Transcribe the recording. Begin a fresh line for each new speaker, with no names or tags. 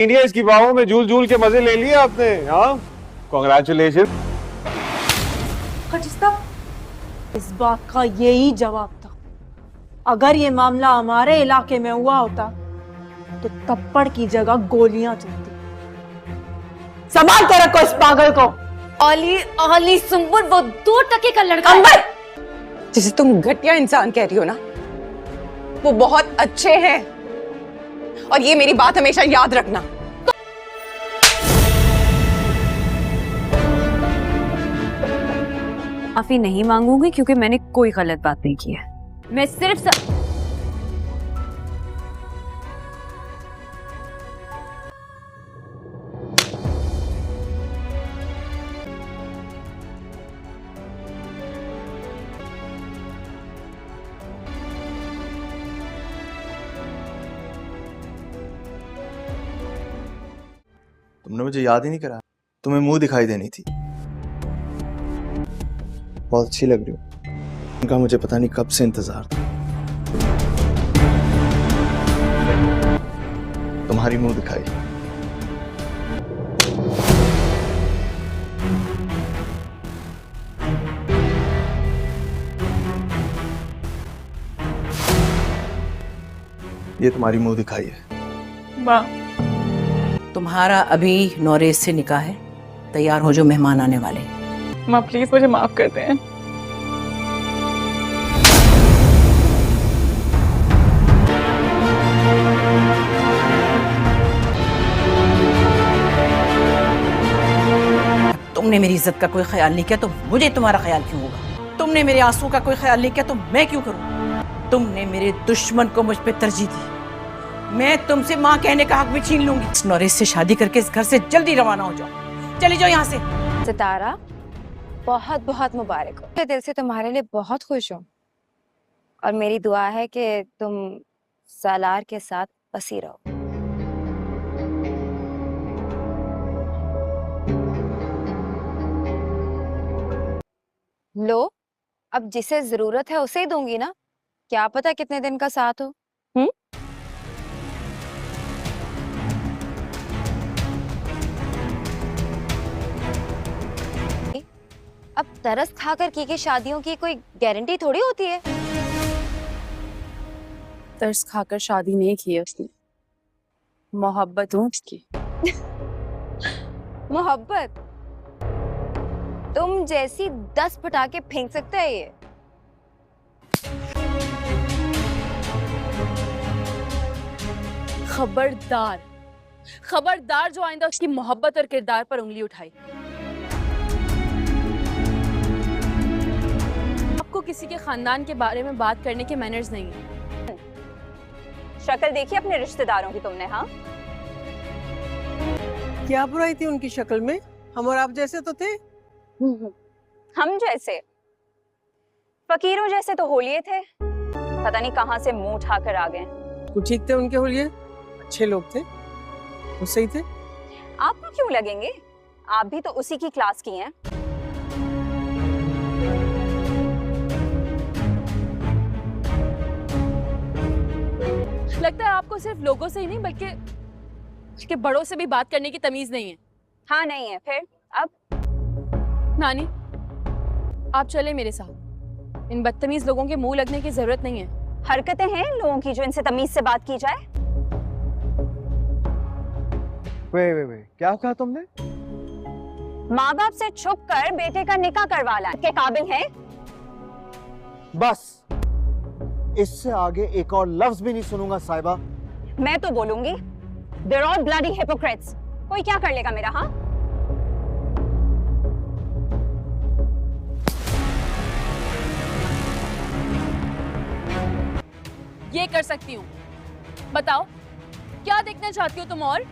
Indians की बाहों में झूल झूल के मजे ले लिए आपने। हाँ, कांग्रेचुलेशन।
खजिस्ता, इस बात का यही जवाब था। अगर ये मामला हमारे इलाके में हुआ होता तो थप्पड़ की जगह गोलियां चलती। संभाल के रखो इस पागल को।
ओली ओली सुंबुल, वो 2% का लड़का है।
जिसे तुम घटिया इंसान कह रही हो ना, वो बहुत अच्छे हैं। और ये मेरी बात हमेशा याद रखना।
माफी नहीं मांगूंगी क्योंकि मैंने कोई गलत बात नहीं की है। मैं सिर्फ
तुमने मुझे याद ही नहीं करा। तुम्हें मुंह दिखाई देनी थी। बहुत अच्छी लग रही हो। उनका मुझे पता नहीं कब से इंतजार था। तुम्हारी मुंह दिखाई। ये तुम्हारी मुंह दिखाई है।
माँ,
तुम्हारा अभी नौरेज से निकाह है। तैयार हो जो, मेहमान आने वाले।
माँ प्लीज मुझे माफ कर दें।
तुमने मेरी इज्जत का कोई ख्याल नहीं किया तो मुझे तुम्हारा ख्याल क्यों होगा? तुमने मेरे आंसू का कोई ख्याल नहीं किया तो मैं क्यों करूं? तुमने मेरे दुश्मन को मुझ पे तरजीह दी। मैं तुमसे माँ कहने का हक भी छीन लूंगी। इस नौरेज से शादी करके इस घर से जल्दी रवाना हो जाओ। चली जाओ यहाँ से।
सितारा, बहुत बहुत मुबारक हो। मैं दिल से तुम्हारे लिए बहुत खुश हूँ और मेरी दुआ है कि तुम सालार के साथ बसी रहो। लो, अब जिसे जरूरत है उसे ही दूंगी ना। क्या पता कितने दिन का साथ हो। अब तरस खाकर की शादियों की कोई गारंटी थोड़ी होती है।
तरस खाकर शादी नहीं की है उसने, मोहब्बत हूँ उसकी।
मोहब्बत? तुम जैसी 10 पटाखे फेंक सकता है ये।
खबरदार, खबरदार जो आइंदा उसकी मोहब्बत और किरदार पर उंगली उठाई। आपको किसी के खानदान के बारे में बात करने के मैनर्स नहीं है।
शक्ल देखी अपने रिश्तेदारों की तुमने? हाँ,
क्या बुराई थी उनकी शक्ल में? हम और आप जैसे तो थे।
हम जैसे? फकीरों जैसे तो होलिये थे। पता नहीं कहां से मुंह उठाकर आ गए।
कुछ ठीक थे उनके होलिये, अच्छे लोग थे, वो सही थे।
आपको क्यों लगेंगे? आप भी तो उसी की क्लास की हैं।
लगता है आपको सिर्फ लोगों से ही नहीं बल्कि बड़ों से भी बात करने की तमीज नहीं है।
हाँ, नहीं है। फिर अब
नानी, आप चले मेरे साथ। इन बदतमीज लोगों के मुंह लगने की जरूरत नहीं है।
हरकतें हैं इन लोगों की जो इनसे तमीज से बात की जाए।
वे क्या कहा तुमने?
माँ बाप से छुप कर बेटे का निकाह करवा ला के काबिल है?
बस इससे आगे एक और लफ्ज भी नहीं सुनूंगा साहिबा।
मैं तो बोलूंगी, They're all bloody hypocrites। कोई क्या कर लेगा मेरा? हाँ,
ये कर सकती हूँ। बताओ, क्या देखना चाहती हो तुम? और